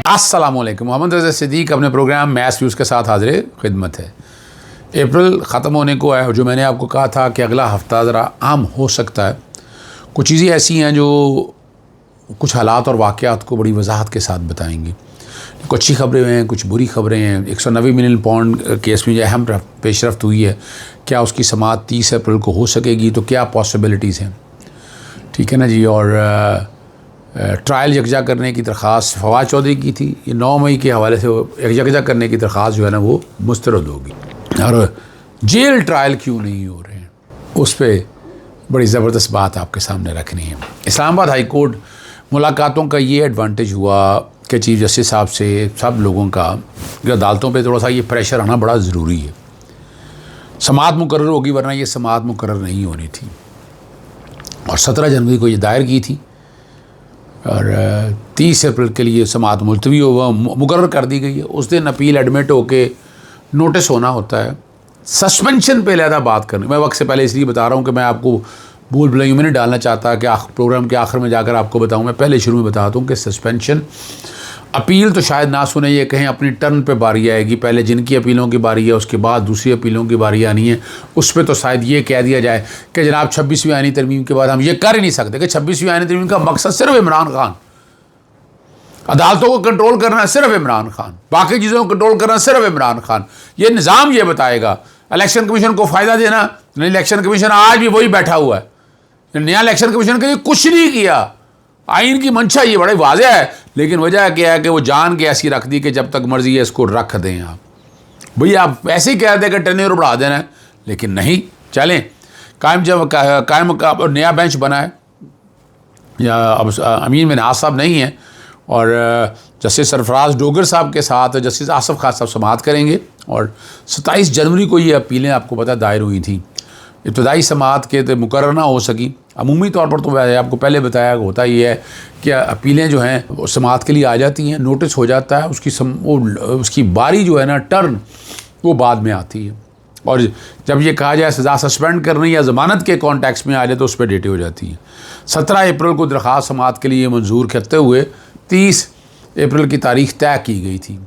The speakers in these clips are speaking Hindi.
अस्सलामुअलैकुम। मोहम्मद रज़ा सिद्दीक अपने प्रोग्राम मैथ्स व्यूज़ के साथ हाज़िर खिदमत है। अप्रैल ख़त्म होने को है, जो मैंने आपको कहा था कि अगला हफ़्ता ज़रा आम हो सकता है। कुछ चीज़ें ऐसी हैं जो कुछ हालात और वाक़यात को बड़ी वजाहत के साथ बताएंगी। कुछ अच्छी खबरें हैं, कुछ बुरी खबरें हैं। 190 मिलियन पाउंड केस में जो अहम पेशरफ्त हुई है, क्या उसकी समाअत 30 अप्रैल को हो सकेगी? तो क्या पॉसिबिलिटीज़ हैं, ठीक है ना जी। और ट्रायल यकजा करने की दरख्वास्त फवाद चौधरी की थी, ये 9 मई के हवाले से यकजा करने की दरख्वास्त जो है ना वो मुस्तरद होगी। और जेल ट्रायल क्यों नहीं हो रहे हैं, उस पर बड़ी ज़बरदस्त बात आपके सामने रखनी है। इस्लामाबाद हाई कोर्ट मुलाकातों का ये एडवांटेज हुआ कि चीफ जस्टिस साहब से सब लोगों का अदालतों पे थोड़ा सा ये प्रेशर आना बड़ा ज़रूरी है। समाअत मुकर्रर होगी, वरना ये समाअत मुकर्रर नहीं होनी थी। और 17 जनवरी को ये दायर की थी और 30 अप्रैल के लिए समाअत मुलतवी मुकर्रर कर दी गई है। उस दिन अपील एडमिट होके नोटिस होना होता है। सस्पेंशन पे लहदा बात करनी, मैं वक्त से पहले इसलिए बता रहा हूँ कि मैं आपको भूल भुलैयों में नहीं डालना चाहता कि प्रोग्राम के आखिर में जाकर आपको बताऊँ। मैं पहले शुरू में बताता हूँ कि सस्पेंशन अपील तो शायद ना सुने, ये कहें अपनी टर्न पे बारी आएगी। पहले जिनकी अपीलों की बारी है, उसके बाद दूसरी अपीलों की बारी आनी है। उस पर तो शायद ये कह दिया जाए कि जनाब 26वीं आईनी तरमीम के बाद हम ये कर ही नहीं सकते कि 26वीं आईनी तरमीम का मकसद सिर्फ इमरान खान, अदालतों को कंट्रोल करना सिर्फ इमरान खान, बाकी चीज़ों को कंट्रोल करना सिर्फ इमरान खान। ये निज़ाम ये बताएगा। इलेक्शन कमीशन को फ़ायदा देना, नहीं, इलेक्शन कमीशन आज भी वही बैठा हुआ है। नया इलेक्शन कमीशन के लिए कुछ नहीं किया। आइन की मंशा ये बड़े वाज़ेह है, लेकिन वजह क्या है कि वो जान के ऐसी रख दी कि जब तक मर्जी है इसको रख दें। आप भैया आप ऐसे ही कह दें कि टेन्योर बढ़ा देना है, लेकिन नहीं, चलें कायम का नया बेंच बना है, या अब अमीन मिन्हाज साहब नहीं है और जस्टिस सरफराज डोगर साहब के साथ जस्टिस आसफ खान साहब समाअत करेंगे। और 27 जनवरी को ये अपीलें आपको पता दायर हुई थी। इब्तदाई समाअत के तो मुकर्रर ना हो सकी। अमूमी तौर पर तो आपको पहले बताया होता ही है कि अपीलें जो हैं वो समाअत के लिए आ जाती हैं, नोटिस हो जाता है, उसकी बारी जो है ना, टर्न, वो बाद में आती है। और जब ये कहा जाए सज़ा सस्पेंड करनी या ज़मानत के कॉन्टेक्स्ट में आ जाए तो उस पर डेटें हो जाती हैं। 17 अप्रैल को दरख्वास्त समाअत के लिए मंजूर करते हुए 30 अप्रैल की तारीख तय की गई थी।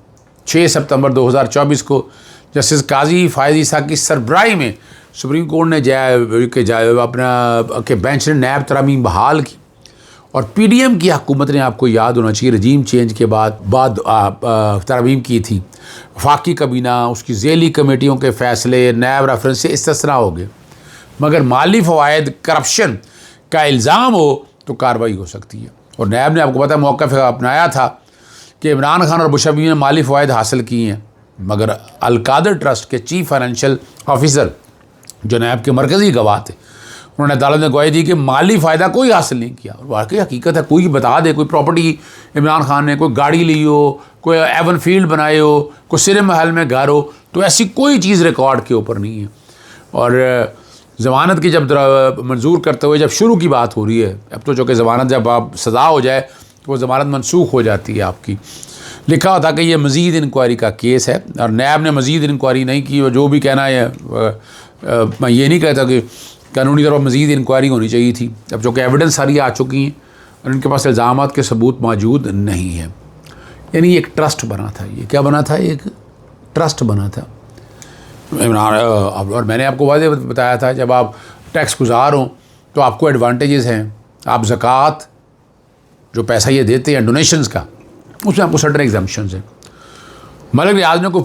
6 सितंबर 2024 को जस्टिस काजी फायद ईसा की सरबराही में सुप्रीम कोर्ट ने अपना के बेंच ने नैब तरमीम बहाल की। और पीडीएम की हुकूमत ने, आपको याद होना चाहिए, रजीम चेंज के बाद तरमीम की थी। वफाकी कबीना, उसकी ज़ेली कमेटियों के फ़ैसले नैब रेफरेंस से इस्तिस्ना हो गए, मगर माली फ़वाइद करप्शन का इल्ज़ाम हो तो कार्रवाई हो सकती है। और नैब ने, आपको पता है, मौक़िफ़ अपनाया था कि इमरान खान और मुशर्रफ ने माली फ़वाइद हासिल किए हैं, मगर अल-कादर ट्रस्ट के चीफ फाइनेंशियल ऑफिसर जो नैब के मरकज़ी गवाह थे, उन्होंने अदालत में गवाही दी कि माली फ़ायदा कोई हासिल नहीं किया। और वाकई हकीकत है, कोई बता दे, कोई प्रॉपर्टी इमरान खान ने, कोई गाड़ी ली हो, कोई एवन फील्ड बनाए हो, कोई सिर महल में घर हो, तो ऐसी कोई चीज़ रिकॉर्ड के ऊपर नहीं है। और ज़मानत की जब मंजूर करते हुए जब शुरू की बात हो रही है, अब तो जो कि ज़मानत जब आप सज़ा हो जाए तो वो ज़मानत मनसूख हो जाती है आपकी। लिखा होता कि ये मज़ीद इंक्वायरी का केस है, और नैब ने मज़ीद इंक्वायरी नहीं की। और जो भी कहना है, मैं ये नहीं कहता कि कानूनी तौर पर मज़ीद इंक्वायरी होनी चाहिए थी, अब जो कि एविडेंस सारी आ चुकी हैं और उनके पास इल्ज़ामात के सबूत मौजूद नहीं है। यानी एक ट्रस्ट बना था। ये क्या बना था? एक ट्रस्ट बना था इमरान। और मैंने आपको वाज़ेह बताया था, जब आप टैक्स गुजार हों तो आपको एडवांटेजेस हैं। आप ज़कात जो पैसा ये देते हैं डोनेशंस का, उसमें आपको सर्टेन एग्जम्पशंस हैं। मलिक रियाज ने कोई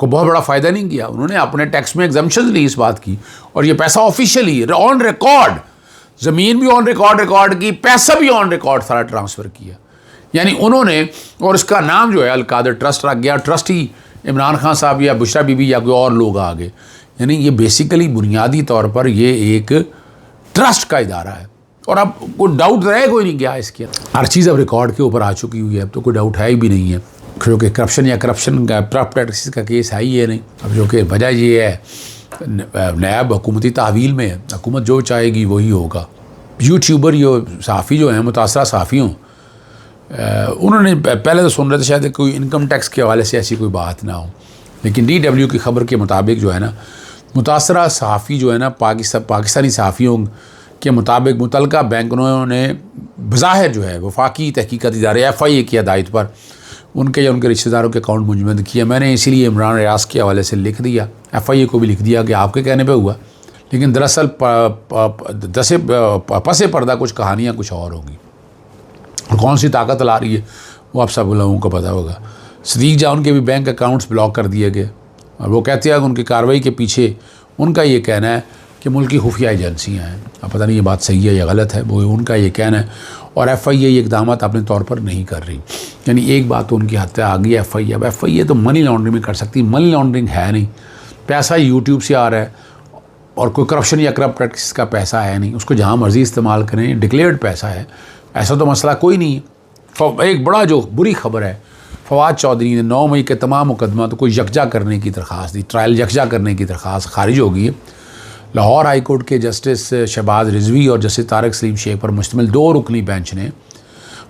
बहुत बड़ा फ़ायदा नहीं किया। उन्होंने अपने टैक्स में एग्जम्पशंस ली इस बात की, और ये पैसा ऑफिशियली ऑन रिकॉर्ड, ज़मीन भी ऑन रिकॉर्ड की, पैसा भी ऑन रिकॉर्ड सारा ट्रांसफ़र किया। यानी उन्होंने, और इसका नाम जो है अल-कादर ट्रस्ट रख गया। ट्रस्टी इमरान खान साहब या बुशरा बीबी या कोई और लोग आ गए। यानी ये बेसिकली बुनियादी तौर पर ये एक ट्रस्ट का इदारा है। और अब कोई डाउट रहे कोई नहीं गया इसके, हर चीज़ अब रिकॉर्ड के ऊपर आ चुकी हुई है, अब तो कोई डाउट है ही भी नहीं है, क्योंकि करप्शन का प्रैक्टिस का केस है ही है नहीं। अब जो कि वजह ये है, नैब हुकूमती तहवील में है, हुकूमत जो चाहेगी वही होगा। यूट्यूबर यो सहाफ़ी जो हैं, मुतासरा सहाफ़ी हों, उन्होंने पहले तो सुन रहे थे शायद कोई इनकम टैक्स के हवाले से ऐसी कोई बात ना हो, लेकिन DW की ख़बर के मुताबिक जो है ना, मुतासरा सहाफ़ी जो है ना, पाकिस्तानी सहाफ़ियों के मुताबिक मुतलका बैंकों ने बज़ाहिर जो है वफाकी तहकीकत इदारे FIA की हदायत पर उनके या उनके रिश्तेदारों के अकाउंट मुंजमद किया। मैंने इसीलिए इमरान रियाज के हवाले से लिख दिया, FIA को भी लिख दिया कि आपके कहने पे हुआ, लेकिन दरअसल पसे पर्दा कुछ कहानियाँ कुछ और होंगी। और कौन सी ताकत ला रही है वो आप सब लोगों को पता होगा। सदीक जान के भी बैंक अकाउंट्स ब्लॉक कर दिए गए और वो कहते हैं कि उनकी कार्रवाई के पीछे उनका ये कहना है कि मुल्क की खुफिया एजेंसियाँ हैं। अब पता नहीं ये बात सही है या गलत है, वो उनका ये कहना है। और FIA ये इकदाम अपने तौर पर नहीं कर रही, यानी एक बात तो उनकी हद तक आ गई FIA। अब FIA तो मनी लॉन्ड्रिंग में कर सकती, मनी लॉन्ड्रिंग है नहीं, पैसा यूट्यूब से आ रहा है और कोई करप्शन या करप्ट प्रैक्टिस का पैसा है नहीं, उसको जहाँ मर्जी इस्तेमाल करें, डिक्लेयर्ड पैसा है, ऐसा तो मसला कोई नहीं है। एक बड़ा जो बुरी खबर है, फवाद चौधरी ने 9 मई के तमाम मुकदमा तो कोई यकजा करने की दरख्वास्त दी, ट्रायल यकजा करने की दरख्वास्त खारिज हो गई है। लाहौर हाई कोर्ट के जस्टिस शहबाज रिजवी और जस्टिस तारिक सलीम शेख पर मुश्तमिल 2 रुकनी बेंच ने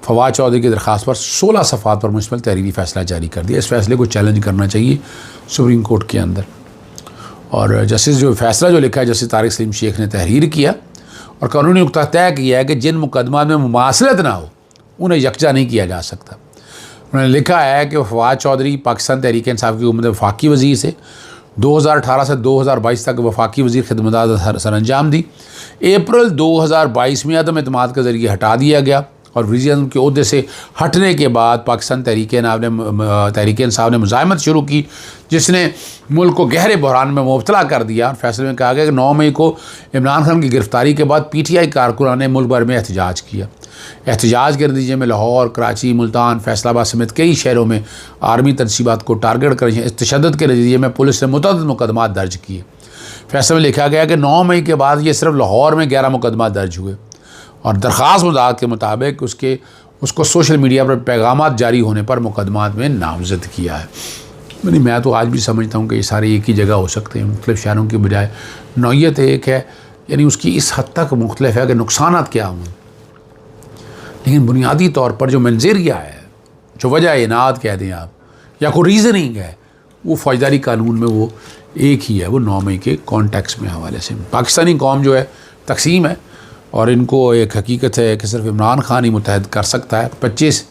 फवाद चौधरी की दरख्वास्त पर 16 सफ़ात पर मुश्तमिल तहरीरी फ़ैसला जारी कर दिया। इस फैसले को चैलेंज करना चाहिए सुप्रीम कोर्ट के अंदर। और जस्टिस जो फ़ैसला जो लिखा है जस्टिस तारिक सलीम शेख ने तहरीर किया और कानूनी नुक्ता तय किया है कि जिन मुकदमा में मुमासलत ना हो उन्हें यकजा नहीं किया जा सकता। उन्होंने लिखा है कि फवाद चौधरी पाकिस्तान तहरीक इंसाफ की हुकूमत वफाकी वज़ीर से 2018 से 2022 तक वफाकी वज़ीर खिदमत सर अंजाम दी। अप्रैल 2022 में अदम एतमाद के ज़रिए हटा दिया गया और वज़ीर के ओहदे से हटने के बाद पाकिस्तान तहरीक इंसाफ ने मुज़ाहमत शुरू की, जिसने मुल्क को गहरे बहरान में मुब्तला कर दिया। और फैसले में कहा गया कि 9 मई को इमरान खान की गिरफ़्तारी के बाद PTI कारकुनान ने मुल्क भर में एहतजाज किया। एहतजाज के नतीजे में लाहौर, कराची, मुल्तान, फैसलाबाद समेत कई शहरों में आर्मी तनसीबात को टारगेट कर तशद्दुद के नतीजे में पुलिस ने मुतअद्दिद मुकदमा दर्ज किए। फैसले में लिखा गया कि 9 मई के बाद ये सिर्फ लाहौर में 11 मुकदमा दर्ज हुए और दरख्वास्त मुदात के मुताबिक उसको सोशल मीडिया पर पैगामात जारी होने पर मुकदमात में नामजद किया है। यानी मैं तो आज भी समझता हूँ कि ये सारे एक ही जगह हो सकते हैं, मुख्तलिफ शहरों की बजाय नौइयत एक है, यानी उसकी इस हद तक मुख्तलिफ है कि नुकसानात क्या हों, लेकिन बुनियादी तौर पर जो मंजरिया है, जो वजह इनाद कह दें आप या कोई रीज़निंग है, वो फौजदारी कानून में वो एक ही है, वो 9 मई के कॉन्टेक्स्ट में हवाले से। पाकिस्तानी कौम जो है तकसीम है और इनको एक हकीकत है कि सिर्फ इमरान खान ही मुतहद कर सकता है। 25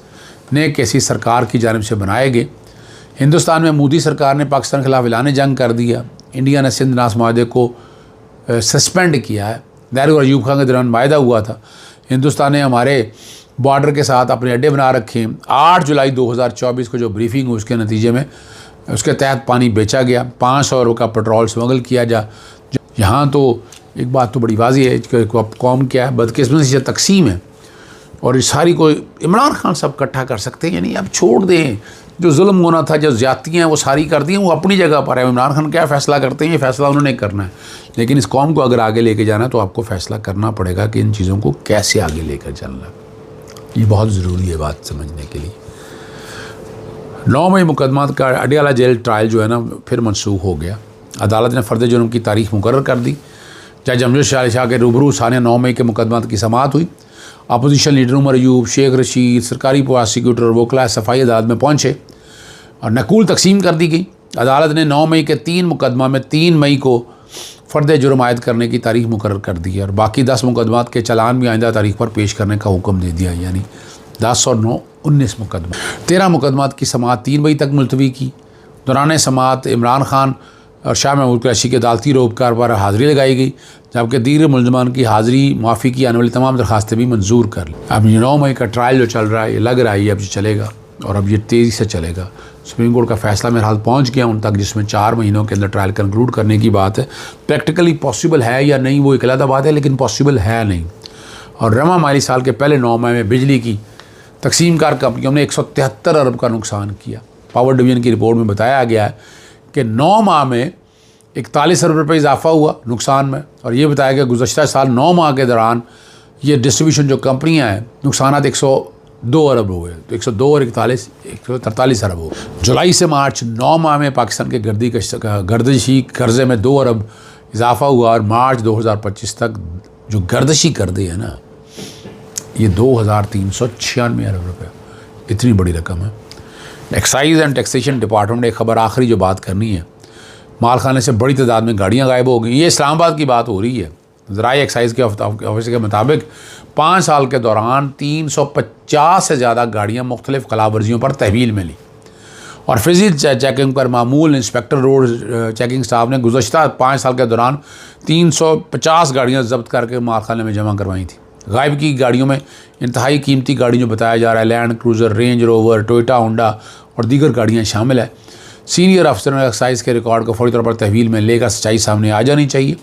नए केसेस सरकार की जानिब से बनाए गए। हिंदुस्तान में मोदी सरकार ने पाकिस्तान के खिलाफ ऐलान जंग कर दिया। इंडिया ने सिंध नास माहदे को सस्पेंड किया है। नेहरू और अयूब खान के दौरान माहदा हुआ था। हिंदुस्तान ने हमारे बॉर्डर के साथ अपने अड्डे बना रखे हैं। 8 जुलाई 2024 को जो ब्रीफिंग हुई उसके नतीजे में उसके तहत पानी बेचा गया, 500 रुपये का पेट्रोल स्मगल किया यहाँ तो एक बात तो बड़ी वाज़ी है कि कौम क्या है, बदकिस्मती से तकसीम है और इस सारी को इमरान खान सब इकट्ठा कर सकते हैं। यानी अब छोड़ दें, जो जुल्म होना था, जो ज़्यादतियाँ हैं वो सारी कर दी हैं, वो अपनी जगह पर है। इमरान खान क्या फ़ैसला करते हैं, ये फ़ैसला उन्होंने करना है, लेकिन इस कौम को अगर आगे लेके जाना है तो आपको फ़ैसला करना पड़ेगा कि इन चीज़ों को कैसे आगे लेकर चलना है। ये बहुत ज़रूरी है बात समझने के लिए। 9 मई मुकदमा का अडियाला जेल ट्रायल जो है ना फिर मनसूख हो गया। अदालत ने फ़र्द जुर्म की तारीख मुकर्रर कर दी। जज अमजद शाह के रूबरू साने 9 मई के मुकदमा की समाअत हुई। अपोजिशन लीडर उमर अयूब, शेख रशीद, सरकारी प्रोसिक्यूटर और वकला सफाई अदालत में पहुँचे और नकूल तकसीम कर दी गई। अदालत ने 9 मई के 3 मुकदमा में 3 मई को फ़र्द जुर्म आयद करने की तारीख मुकर्रर कर दी है और बाकी 10 मुकदमात के चलान भी आइंदा तारीख पर पेश करने का हुक्म दे दिया। यानी 10 और 9 19 मुकदमा। 13 मुकदमात की समाअत 3 मई तक मुलतवी की। दौरान समाअत इमरान खान और शाह महमूद कुरैशी के अदालती रोबकार पर हाज़िरी लगाई गई, जबकि दीगर मुलज़मान की हाज़िरी माफ़ी की आने वाली तमाम दरख्वास्तें भी मंजूर कर ली। अब ये 9 मई का ट्रायल जो चल रहा है, ये लग रहा है ये अब चलेगा और अब ये तेज़ी से चलेगा। सुप्रीम कोर्ट का फ़ैसला मेरे हाल पहुँच गया उन तक, जिसमें 4 महीनों के अंदर ट्रायल कंक्लूड करने की बात है। प्रैक्टिकली पॉसिबल है या नहीं वो एक अलग बात है, लेकिन पॉसिबल है नहीं। और रमा माली साल के पहले 9 मई में बिजली की तकसीमकार कंपनियों ने 173 अरब का नुकसान किया। पावर डिवीज़न की रिपोर्ट में बताया गया है कि 9 माह में 41 अरब रुपये इजाफा हुआ नुकसान में और ये बताया गया गुज़श्ता साल 9 माह के दौरान ये डिस्ट्रीब्यूशन जो कंपनियां हैं नुकसान 102 अरब हुए, तो 102 और 41 143 अरब हो। जुलाई से मार्च 9 माह में पाकिस्तान के गर्दिशी कर्जे में 2 अरब इजाफा हुआ और मार्च 2025 तक जो गर्दिशी कर्जे हैं ना ये 2396 अरब रुपये, इतनी बड़ी रकम है। एक्साइज एंड टैक्सेशन डिपार्टमेंट ने एक खबर आखिरी जो बात करनी है, माल खाने से बड़ी तादाद में गाड़ियाँ गायब हो गई। ये इस्लामाबाद की बात हो रही है, ज़राई एक्साइज़ के ऑफिस के मुताबिक 5 साल के दौरान 350 से ज़्यादा गाड़ियाँ मुख्तलिफ़ खिलाफवर्जियों पर तहवील में ली। और फिजिकल चेकिंग पर मामूल इंस्पेक्टर रोड चेकिंग स्टाफ ने गुज़श्ता 5 साल के दौरान 350 गाड़ियाँ जब्त करके मालखाने में जमा करवाई थी। गायब की गाड़ियों में इंतहाई कीमती गाड़ियों जो बताया जा रहा है land cruiser, range rover, Toyota Honda और दीगर गाड़ियाँ शामिल है। सीनियर अफसरों ने एक्साइज़ के रिकॉर्ड को फौरी तौर पर तहवील में लेकर सच्चाई सामने आ जानी चाहिए।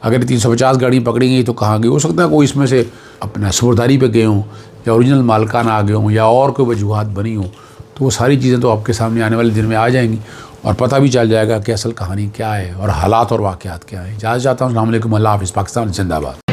अगर 350 गाड़ियाँ पकड़ी गई तो कहाँ गई? हो सकता है कोई इसमें से अपना सुबरदारी पे गए हों या ओरिजिनल मालकान आ गए हों या और कोई वजूहात बनी हो, तो वो सारी चीज़ें तो आपके सामने आने वाले दिन में आ जाएंगी और पता भी चल जाएगा कि असल कहानी क्या है और हालात और वाक़यात क्या है। इजाज़त चाहता हूँ। अस्सलाम वालेकुम, अल्लाह हाफ़िज़। पाकिस्तान जिंदाबाद।